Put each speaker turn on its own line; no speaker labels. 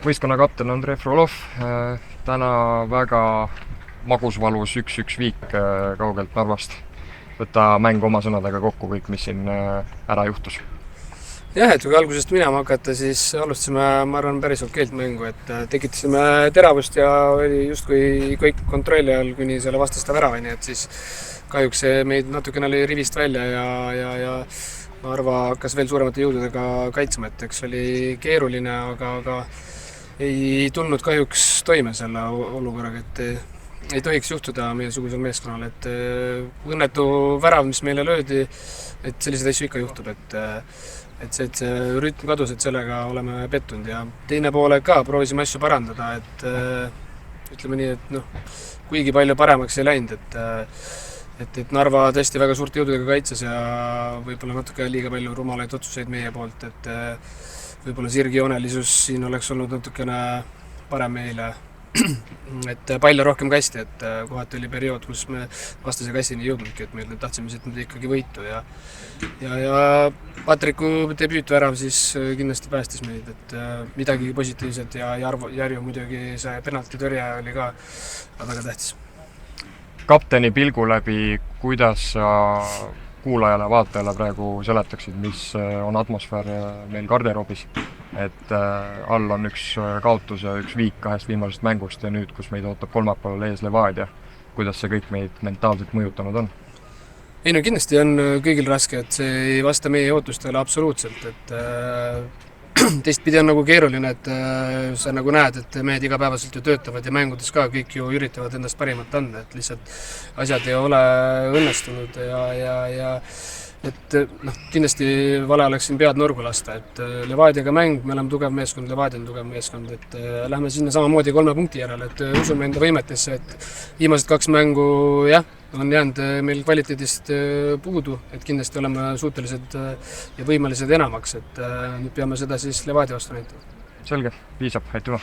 võistkonna kapten Andrei Frolov, täna väga magusvalus 1-1 viik kaugelt Narvast. Võta mäng oma sõnadega kokku kõik, mis siin ära juhtus.
Jah, et kui algusest minema hakata, siis alustasime, ma arvan, päris okeilt mängu, et tekitasime teravust ja oli justkui kõik kontrolli all kuni selle vastaste väravani, et siis kahjuks see meid natukene oli rivist välja ja Narva hakkas veel suuremate jõududega kaitsma, et eks oli keeruline, aga ei tulnud kahjuks toime selle olukorraga, et ei tohiks juhtuda meie sugusel meeskonnal, et õnnetu värav, mis meile löödi, et selliseid asju ikka juhtub, et see rütm kadus, et sellega oleme pettunud ja teine poole ka proovisime asju parandada, et ütleme nii, et kuigi palju paremaks ei läinud, et Narva tõesti väga suurte jõududega kaitses ja võib-olla natuke liiga palju rumalaid otsuseid meie poolt, et võib-olla sirgjoonelisus siin oleks olnud natukene parem meile, et palle rohkem kasti, et kohati oli periood, kus me vastase kastini ei jõudnudki, et me tahtsime siit ikkagi võitu ja Patriku debüütvärav siis kindlasti päästis meid, et midagi positiivset ja Järju muidugi see penaltitõrje oli ka väga tähtis.
Kapteni pilgu läbi, kuidas sa kuulajale, vaatajale praegu seletaksid, mis on atmosfäär meil garderoobis, et all on üks kaotus ja üks viik 2 viimasest mängust ja nüüd, kus meid ootab kolmapäeval ees Levadia, kuidas see kõik meid mentaalselt mõjutanud on?
Ei no kindlasti on kõigil raske, et see ei vasta meie ootustele absoluutselt, et teistpidi on nagu keeruline, et sa nagu näed, et mehed igapäevaselt ju töötavad ja mängudes ka kõik ju üritavad endast parimat anda, et lihtsalt asjad ei ole õnnestunud ja et kindlasti vale oleks siin pead nurgu lasta, et Levadiaga mäng, me oleme tugev meeskond, Levadia on tugev meeskond, et lähme sinna samamoodi 3 punkti järele, et usume enda võimetesse, et viimased 2 mängu on jäänud meil kvaliteedist puudu, et kindlasti oleme suutelised ja võimelised enamaks, et nüüd peame seda siis Levadia vastu näitama.
Selge, piisab, aitüma!